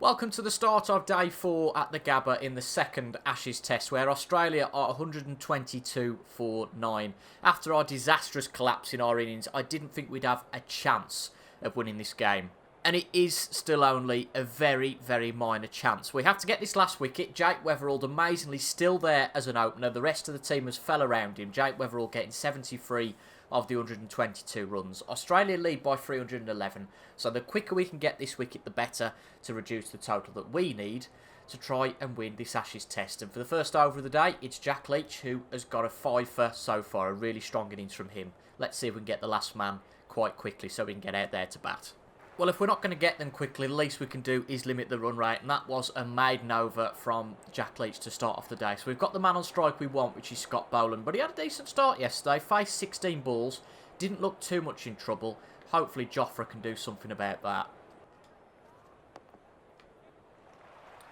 Welcome to the start of day 4 at the Gabba in the second Ashes test, where Australia are 122 for 9. After our disastrous collapse in our innings, I didn't think we'd have a chance of winning this game. And it is still only a very, very minor chance. We have to get this last wicket. Jake Weatherald amazingly still there as an opener. The rest of the team has fell around him. Jake Weatherald getting 73 of the 122 runs. Australia lead by 311. So the quicker we can get this wicket, the better, to reduce the total that we need to try and win this Ashes test. And for the first over of the day, it's Jack Leach who has got a fifer so far. A really strong innings from him. Let's see if we can get the last man quite quickly so we can get out there to bat. Well, if we're not going to get them quickly, the least we can do is limit the run rate. And that was a maiden over from Jack Leach to start off the day. So we've got the man on strike we want, which is Scott Boland. But he had a decent start yesterday. Faced 16 balls. Didn't look too much in trouble. Hopefully Jofra can do something about that.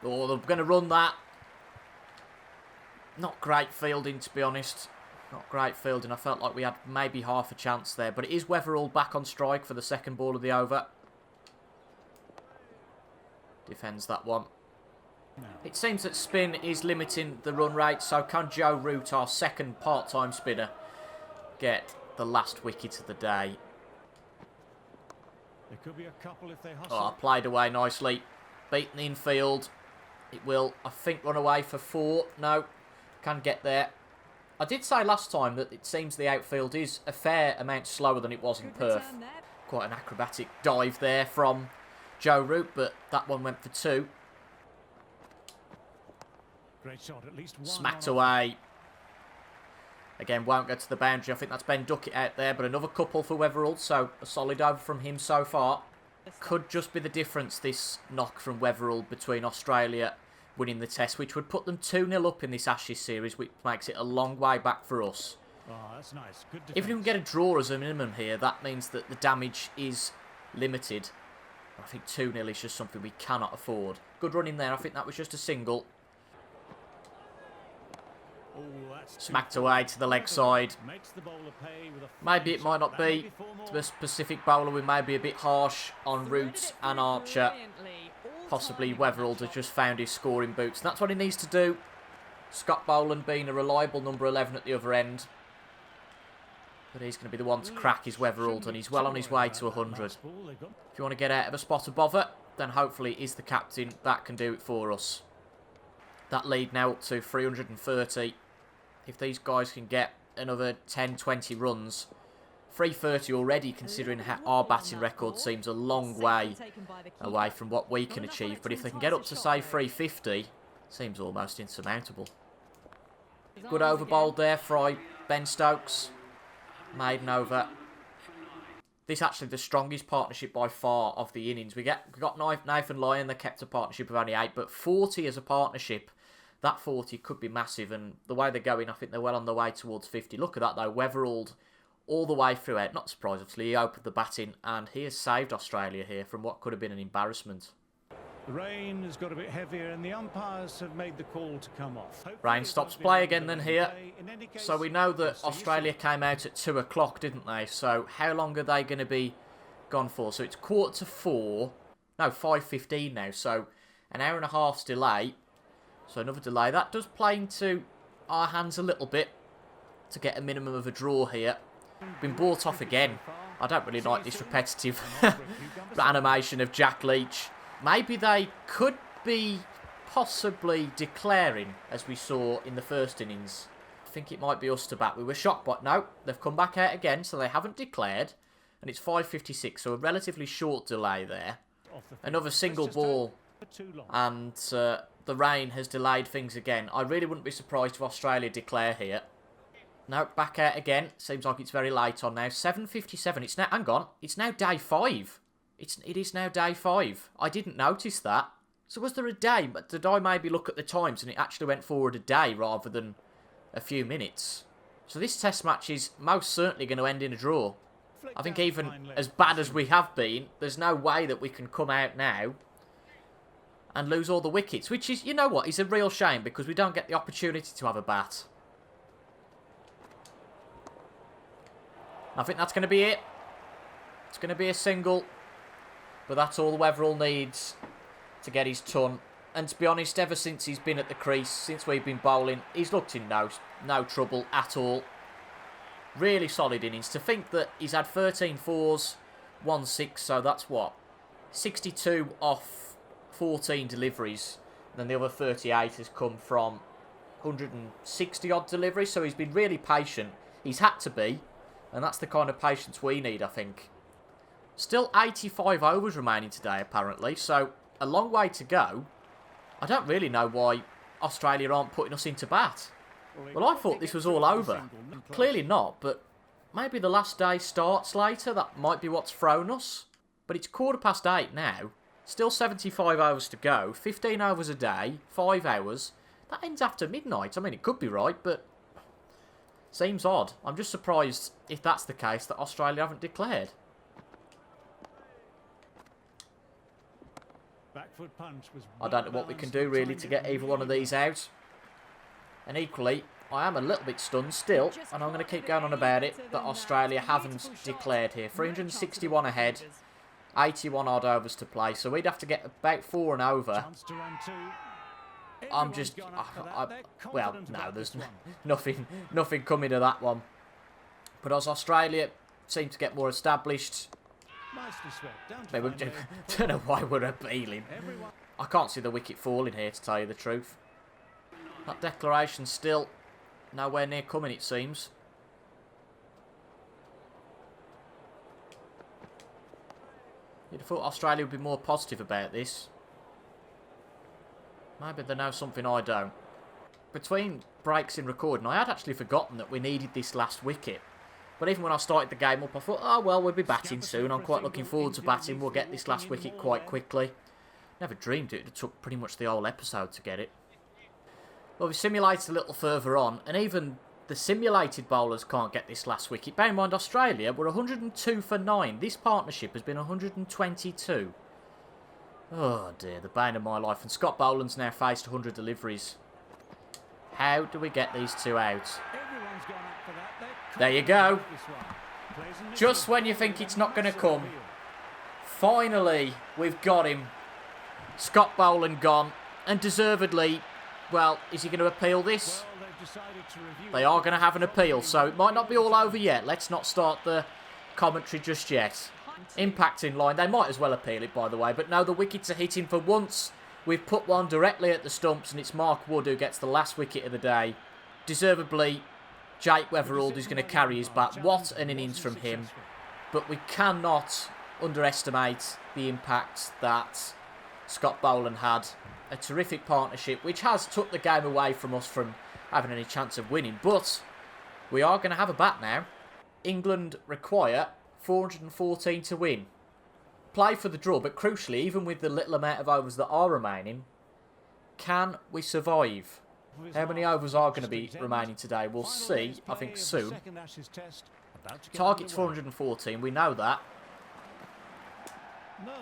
Oh, they're going to run that. Not great fielding, to be honest. Not great fielding. I felt like we had maybe half a chance there. But it is Weatherall back on strike for the second ball of the over. Defends that one. It seems that spin is limiting the run rate, so can Joe Root, our second part-time spinner, get the last wicket of the day? There could be a couple if they hustle. Oh, played away nicely. Beaten the infield. It will, I think, run away for 4. No, can get there. I did say last time that it seems the outfield is a fair amount slower than it was in Perth. Quite an acrobatic dive there from Joe Root, but that one went for 2. Great shot, at least one. Smacked away. Again, won't go to the boundary. I think that's Ben Duckett out there, but another couple for Weatherall, so a solid over from him so far. Could just be the difference, this knock from Weatherall, between Australia winning the test, which would put them 2-0 up in this Ashes series, which makes it a long way back for us. Oh, that's nice. Good defense. If we can get a draw as a minimum here, that means that the damage is limited. I think 2-0 is just something we cannot afford. Good run in there. I think that was just a single. Oh, smacked away to the leg side. Maybe it might not be to a specific bowler. We may be a bit harsh on Root and Archer. Possibly Weatherall has just found his scoring boots. And that's what he needs to do. Scott Boland being a reliable number 11 at the other end. But he's going to be the one to crack his Weatherall, and he's well on his way to 100. If you want to get out of a spot of bother, then hopefully he's the captain. That can do it for us. That lead now up to 330. If these guys can get another 10-20 runs, 330 already, considering how our batting record seems a long way away from what we can achieve. But if they can get up to, say, 350, seems almost insurmountable. Good over bowled there by Ben Stokes. Maiden over. This actually the strongest partnership by far of the innings. We got Nathan Lyon, they kept a partnership of only 8, but 40 as a partnership. That 40 could be massive, and the way they're going, I think they're well on their way towards 50. Look at that, though. Weatherall all the way through it. Not surprised, obviously. He opened the batting, and he has saved Australia here from what could have been an embarrassment. The rain has got a bit heavier, and the umpires have made the call to come off. Rain stops play again then here. So we know that Australia came out at 2 o'clock, didn't they? So how long are they going to be gone for? So it's 3:45. No, 5:15 now. So an hour and a half's delay. So another delay. That does play into our hands a little bit to get a minimum of a draw here. Been bought off again. I don't really like this repetitive animation of Jack Leach. Maybe they could be possibly declaring, as we saw in the first innings. I think it might be us to bat. We were shocked, but no, they've come back out again, so they haven't declared. And it's 5:56, so a relatively short delay there. Another single ball, and the rain has delayed things again. I really wouldn't be surprised if Australia declare here. No, back out again. Seems like it's very late on now. 7:57. It's now. Hang on. It's now day 5. It is now day 5. I didn't notice that. So was there a day? But did I maybe look at the times and it actually went forward a day rather than a few minutes? So this test match is most certainly going to end in a draw. I think even as bad as we have been, there's no way that we can come out now and lose all the wickets. Which is, you know what, is a real shame because we don't get the opportunity to have a bat. I think that's going to be it. It's going to be a single. But that's all the Weatherall needs to get his ton. And to be honest, ever since he's been at the crease, since we've been bowling, he's looked in no trouble at all. Really solid innings. To think that he's had 13 fours, 1 6, so that's what? 62 off 14 deliveries. And then the other 38 has come from 160 odd deliveries, so he's been really patient. He's had to be, and that's the kind of patience we need, I think. Still 85 overs remaining today, apparently, so a long way to go. I don't really know why Australia aren't putting us into bat. Well, I thought this was all over. Clearly not, but maybe the last day starts later. That might be what's thrown us. But it's 8:15 now. Still 75 hours to go. 15 overs a day. 5 hours. That ends after midnight. I mean, it could be right, but seems odd. I'm just surprised, if that's the case, that Australia haven't declared. I don't know what we can do, really, to get either one of these out. And equally, I am a little bit stunned still, and I'm going to keep going on about it, that Australia haven't declared here. 361 ahead, 81 odd overs to play, so we'd have to get about 4 and over. I'm just... well, no, there's nothing coming to that one. But as Australia seem to get more established... Maybe don't know why we're appealing. I can't see the wicket falling here, to tell you the truth. That declaration's still nowhere near coming, it seems. You'd have thought Australia would be more positive about this. Maybe they know something I don't. Between breaks in recording, I had actually forgotten that we needed this last wicket. But even when I started the game up, I thought, oh well, we'll be batting soon. I'm quite looking forward to batting. We'll get this last wicket quite quickly. Never dreamed it took pretty much the whole episode to get it. Well, we simulated a little further on, and even the simulated bowlers can't get this last wicket. Bear in mind, Australia were 102 for 9. This partnership has been 122. Oh dear, the bane of my life. And Scott Boland's now faced 100 deliveries. How do we get these two out? There you go. Just when you think it's not going to come. Finally, we've got him. Scott Boland gone. And deservedly, well, is he going to appeal this? They are going to have an appeal, so it might not be all over yet. Let's not start the commentary just yet. Impact in line. They might as well appeal it, by the way. But no, the wickets are hitting for once. We've put one directly at the stumps, and it's Mark Wood who gets the last wicket of the day. Deservedly, Jake Weatherald is going to carry his bat. What an innings from him. But we cannot underestimate the impact that Scott Boland had. A terrific partnership, which has took the game away from us from having any chance of winning. But we are going to have a bat now. England require 414 to win. Play for the draw, but crucially, even with the little amount of overs that are remaining, can we survive? How many overs are going to be remaining today? We'll see, I think, soon. Target's 414, we know that. No.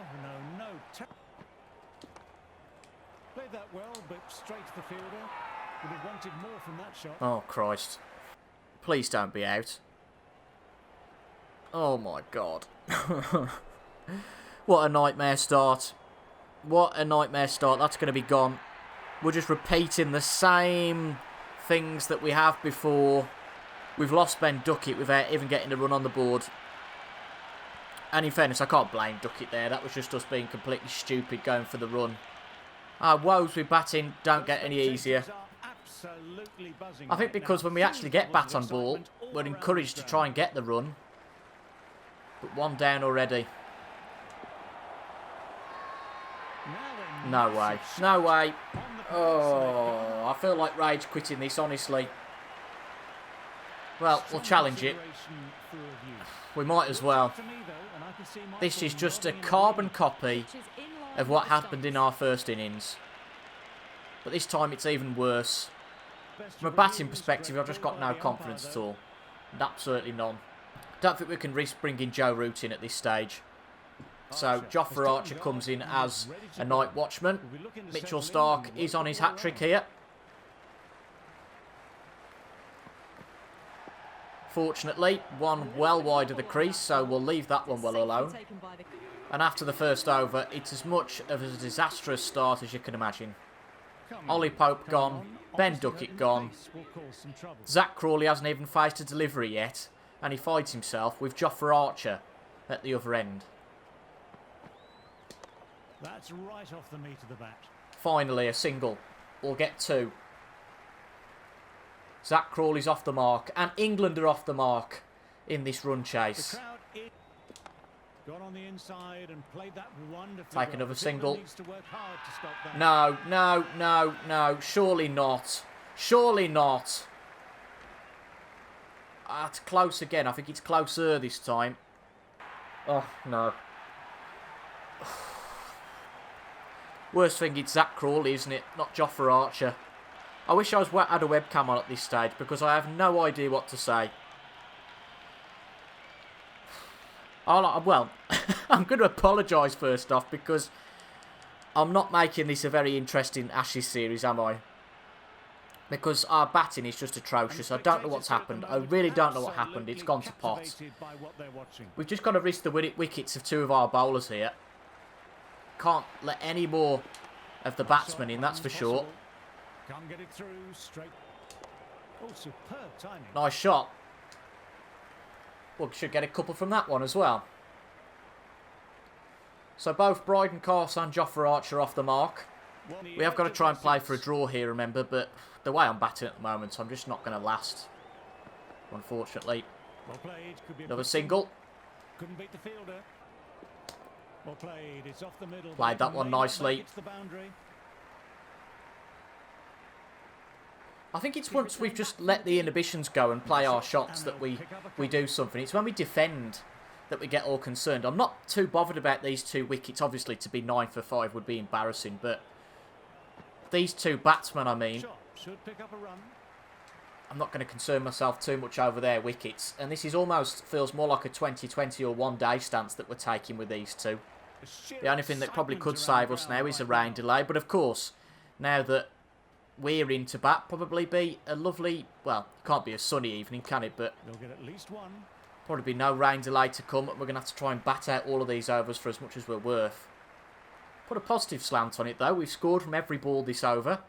Played that well, but straight to the fielder. Would have wanted more from that shot. Oh, Christ. Please don't be out. Oh, my God. What a nightmare start. What a nightmare start. That's going to be gone. We're just repeating the same things that we have before. We've lost Ben Duckett without even getting a run on the board. And in fairness, I can't blame Duckett there. That was just us being completely stupid going for the run. Our woes with batting don't get any easier. I think because when we actually get bat on ball, we're encouraged to try and get the run. But one down already. No way. No way. Oh, I feel like rage quitting this, honestly. Well, we'll challenge it. We might as well. This is just a carbon copy of what happened in our first innings. But this time it's even worse. From a batting perspective, I've just got no confidence at all. Absolutely none. Don't think we can risk bringing Joe Root in at this stage. So, Jofra Archer comes in as a night watchman. Mitchell Starc is on his hat-trick here. Fortunately, one well wide of the crease, so we'll leave that one well alone. And after the first over, it's as much of a disastrous start as you can imagine. Ollie Pope gone, Ben Duckett gone. Zach Crawley hasn't even faced a delivery yet, and he finds himself with Jofra Archer at the other end. That's right off the meat of the bat. Finally, a single. We'll get 2. Zach Crawley's off the mark, and England are off the mark in this run chase. Got on the inside and played that wonderfully. Take another single. Needs to work hard to stop that. No, no, no, no. Surely not. Surely not. It's close again. I think it's closer this time. Oh, no. Worst thing, it's Zach Crawley, isn't it? Not Jofra Archer. I wish I had a webcam on at this stage because I have no idea what to say. Well, I'm going to apologise first off because I'm not making this a very interesting Ashes series, am I? Because our batting is just atrocious. I don't know what's happened. I really don't know what happened. It's gone to pot. We've just got to risk the wickets of 2 of our bowlers here. Can't let any more of the batsmen in, that's for sure. Can't get it through straight. Oh, superb timing. Nice shot. Well, should get a couple from that one as well. So both Bryden Carse and Jofra Archer off the mark. We have got to try and play for a draw here, remember, but the way I'm batting at the moment, I'm just not going to last. Unfortunately. Well played. Could be Another single. Couldn't beat the fielder. Well played. It's off the middle. Played that one nicely. I think it's once we've just let the inhibitions go and play our shots that we do something. It's when we defend that we get all concerned. I'm not too bothered about these 2 wickets. Obviously, to be 9 for 5 would be embarrassing, but these 2 batsmen, I mean, should pick up a run. I'm not going to concern myself too much over their wickets. And this is almost feels more like a 2020 or one-day stance that we're taking with these 2. The only thing that probably could save us now is a rain delay. But of course, now that we're in to bat, probably be a lovely, well, it can't be a sunny evening, can it? But they'll get at least 1. Probably be no rain delay to come. We're going to have to try and bat out all of these overs for as much as we're worth. Put a positive slant on it, though. We've scored from every ball this over.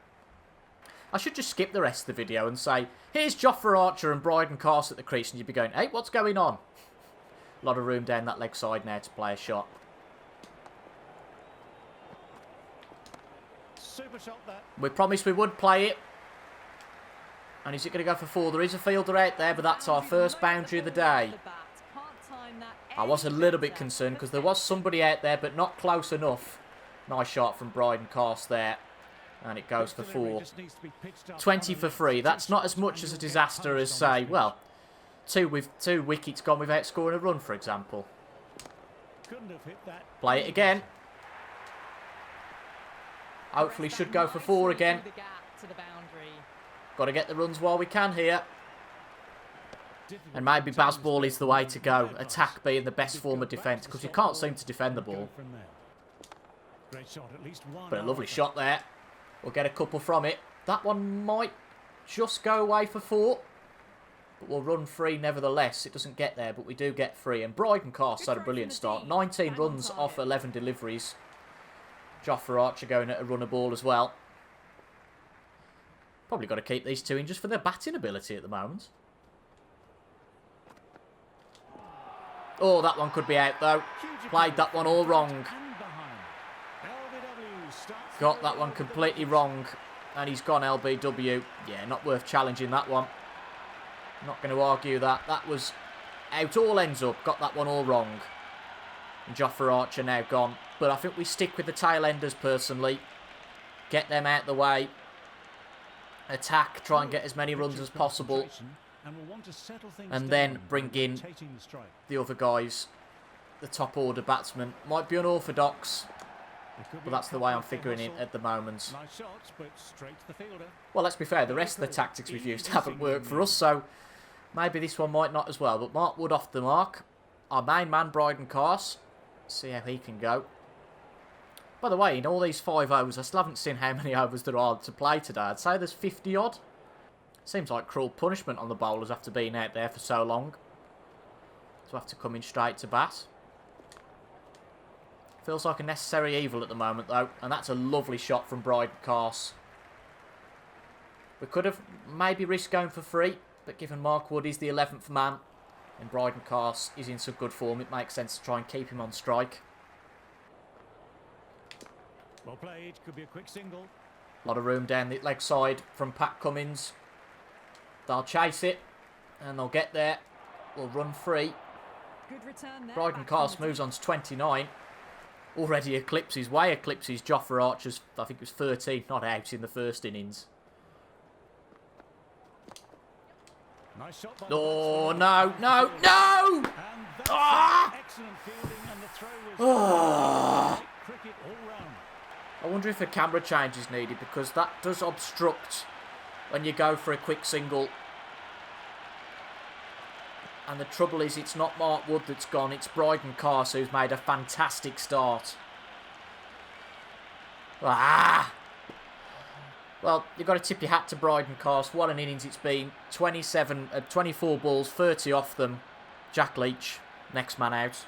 I should just skip the rest of the video and say, here's Jofra Archer and Bryden Carse at the crease, and you'd be going, hey, what's going on? A lot of room down that leg side now to play a shot. Super shot that. We promised we would play it. And is it going to go for 4? There is a fielder out there, but that's our first boundary of the day. I was a little bit concerned because there was somebody out there, but not close enough. Nice shot from Bryden Carse there. And it goes for 4. 20 for 3. That's not as much as a disaster as, say, well, 2 wickets gone without scoring a run, for example. Play it again. Hopefully should go for 4 again. Got to get the runs while we can here. And maybe Bazball is the way to go. Attack being the best form of defence, because you can't seem to defend the ball. But a lovely shot there. We'll get a couple from it. That one might just go away for 4. But we'll run 3 nevertheless. It doesn't get there, but we do get 3. And Bryden Carse had a brilliant start. 19 runs off 11 deliveries. Jofra Archer going at a runner ball as well. Probably got to keep these 2 in just for their batting ability at the moment. Oh, that one could be out though. Played that one all wrong. Got that one completely wrong. And he's gone LBW. Yeah, not worth challenging that one. Not going to argue that. That was out all ends up. Got that one all wrong. And Jofra Archer now gone. But I think we stick with the tail enders personally. Get them out the way. Attack, try and get as many runs as possible. And then bring in the other guys. The top order batsmen. Might be unorthodox. But that's the way I'm figuring it at the moment. Well, let's be fair. The rest of the tactics we've used haven't worked for us. So maybe this one might not as well. But Mark Wood off the mark. Our main man, Bryden Carse. See how he can go. By the way, in all these 5 overs, I still haven't seen how many overs there are to play today. I'd say there's 50 odd. Seems like cruel punishment on the bowlers after being out there for so long. To have to come in straight to bat. Feels like a necessary evil at the moment, though. And that's a lovely shot from Bryden Carse. We could have maybe risked going for free, but given Mark Wood is the 11th man and Bryden Carse is in some good form, it makes sense to try and keep him on strike. Well played, could be a quick single. A lot of room down the leg side from Pat Cummins. They'll chase it, and they'll get there. We'll run free. Good return there. Bryden Carse moves on to 29. Already eclipses Jofra Archer's, I think it was 13 not out in the first innings. Nice shot by Oh, no, no, no! and that's Ah! excellent fielding, and the throw was Ah! cricket all round. I wonder if a camera change is needed, because that does obstruct when you go for a quick single. And the trouble is, it's not Mark Wood that's gone, it's Bryden Carse who's made a fantastic start. Ah! Well, you've got to tip your hat to Bryden Carse. What an innings it's been. 24 balls, 30 off them. Jack Leach, next man out.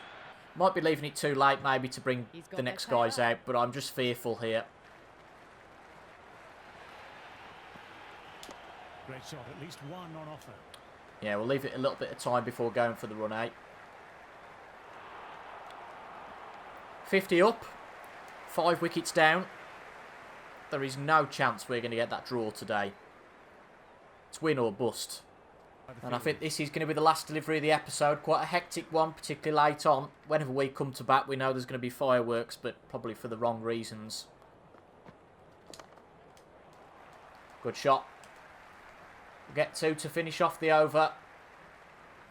Might be leaving it too late maybe to bring the next guys out, but I'm just fearful here. Great shot, at least one on offer. Yeah, we'll leave it a little bit of time before going for the run out. 50 up, 5 wickets down. There is no chance we're going to get that draw today. It's win or bust. And I think this is going to be the last delivery of the episode. Quite a hectic one, particularly late on. Whenever we come to bat, we know there's going to be fireworks, but probably for the wrong reasons. Good shot. We'll get two to finish off the over.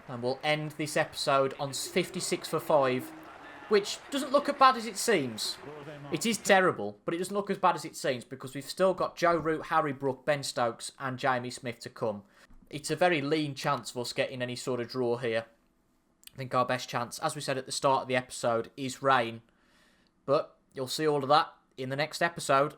And we'll end this episode on 56 for 5. Which doesn't look as bad as it seems. It is terrible, but it doesn't look as bad as it seems because we've still got Joe Root, Harry Brook, Ben Stokes and Jamie Smith to come. It's a very lean chance of us getting any sort of draw here. I think our best chance, as we said at the start of the episode, is rain. But you'll see all of that in the next episode.